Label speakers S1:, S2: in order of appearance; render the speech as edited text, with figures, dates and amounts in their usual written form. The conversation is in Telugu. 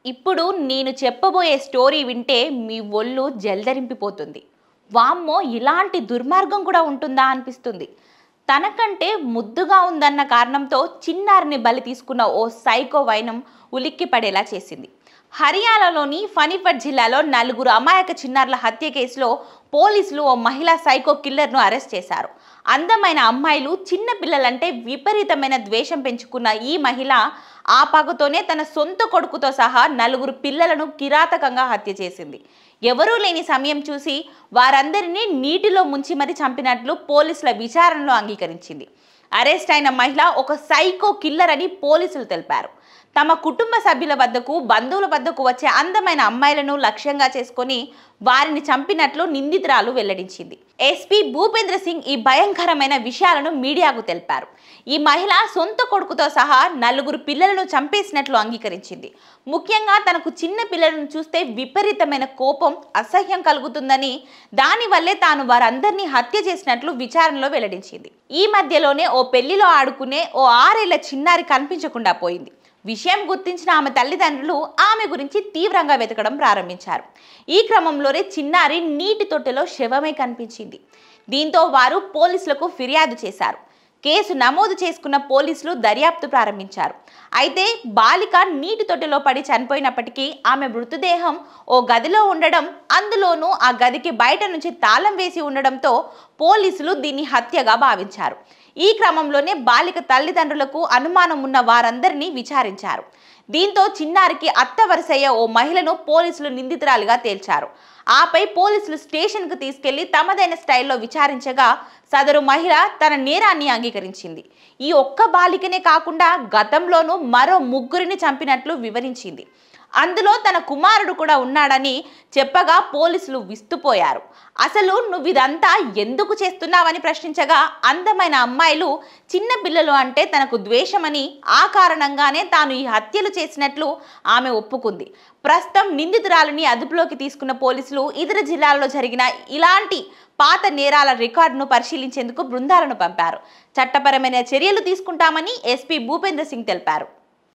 S1: ఇప్పుడు నేను చెప్పబోయే స్టోరీ వింటే మీ ఒళ్ళు జల్దరింపిపోతుంది. వామ్మో! ఇలాంటి దుర్మార్గం కూడా ఉంటుందా అనిపిస్తుంది. తనకంటే ముద్దుగా ఉందన్న కారణంతో చిన్నారిని బలి తీసుకున్న ఓ సైకో వైనం ఉలిక్కిపడేలా చేసింది. హర్యానాలోని ఫణిపట్ జిల్లాలో 4 అమాయక చిన్నారుల హత్య కేసులో పోలీసులు ఓ మహిళా సైకో కిల్లర్ను అరెస్ట్ చేశారు. అందమైన అమ్మాయిలు, చిన్న పిల్లలంటే విపరీతమైన ద్వేషం పెంచుకున్న ఈ మహిళ ఆ పగతోనే తన సొంత కొడుకుతో సహా 4 పిల్లలను కిరాతకంగా హత్య చేసింది. ఎవరూ లేని సమయం చూసి వారందరినీ నీటిలో ముంచి మరీ చంపినట్లు పోలీసుల విచారణలో అంగీకరించింది. అరెస్ట్ అయిన మహిళ ఒక సైకో కిల్లర్ అని పోలీసులు తెలిపారు. తమ కుటుంబ సభ్యుల వద్దకు, బంధువుల వద్దకు వచ్చే అందమైన అమ్మాయిలను లక్ష్యంగా చేసుకొని వారిని చంపినట్లు నిందితురాలు వెల్లడించింది. ఎస్పీ భూపేంద్ర సింగ్ ఈ భయంకరమైన విషయాలను మీడియాకు తెలిపారు. ఈ మహిళ సొంత కొడుకుతో సహా 4 పిల్లలను చంపేసినట్లు అంగీకరించింది. ముఖ్యంగా తనకు చిన్న పిల్లలను చూస్తే విపరీతమైన కోపం, అసహ్యం కలుగుతుందని, దానివల్లే తాను వారందరినీ హత్య చేసినట్లు విచారణలో వెల్లడించింది. ఈ మధ్యలోనే ఓ పెళ్లిలో ఆడుకునే ఓ 6 ఏళ్ల చిన్నారి కనిపించకుండా పోయింది. విషయం గుర్తించిన ఆమె తల్లిదండ్రులు ఆమె గురించి తీవ్రంగా వెతకడం ప్రారంభించారు. ఈ క్రమంలోనే చిన్నారి నీటి తొట్టెలో శవమై కనిపించింది. దీంతో వారు పోలీసులకు ఫిర్యాదు చేశారు. కేసు నమోదు చేసుకున్న పోలీసులు దర్యాప్తు ప్రారంభించారు. అయితే బాలిక నీటి తొట్టెలో పడి చనిపోయినప్పటికీ ఆమె మృతదేహం ఓ గదిలో ఉండడం, అందులోనూ ఆ గదికి బయట నుంచి తాళం వేసి ఉండడంతో పోలీసులు దీన్ని హత్యగా భావించారు. ఈ క్రమంలోనే బాలిక తల్లిదండ్రులకు అనుమానం ఉన్న వారందరినీ విచారించారు. దీంతో చిన్నారికి అత్త వరుసయ్య ఓ మహిళను పోలీసులు నిందితురాలిగా తేల్చారు. ఆపై పోలీసులు స్టేషన్కు తీసుకెళ్లి తమదైన స్టైల్లో విచారించగా సదరు మహిళ తన నేరాన్ని అంగీకరించింది. ఈ ఒక్క బాలికనే కాకుండా గతంలోనూ మరో 3 చంపినట్లు వివరించింది. అందులో తన కుమారుడు కూడా ఉన్నాడని చెప్పగా పోలీసులు విస్తుపోయారు. అసలు నువ్విదంతా ఎందుకు చేస్తున్నావని ప్రశ్నించగా అందమైన అమ్మాయిలు, చిన్న పిల్లలు అంటే తనకు ద్వేషమని, ఆ కారణంగానే తాను ఈ హత్యలు చేసినట్లు ఆమె ఒప్పుకుంది. ప్రస్తుతం నిందితురాలిని అదుపులోకి తీసుకున్న పోలీసులు ఇతర జిల్లాల్లో జరిగిన ఇలాంటి పాత నేరాల రికార్డును పరిశీలించేందుకు బృందాలను పంపారు. చట్టపరమైన చర్యలు తీసుకుంటామని ఎస్పీ భూపేంద్ర సింగ్ తెలిపారు.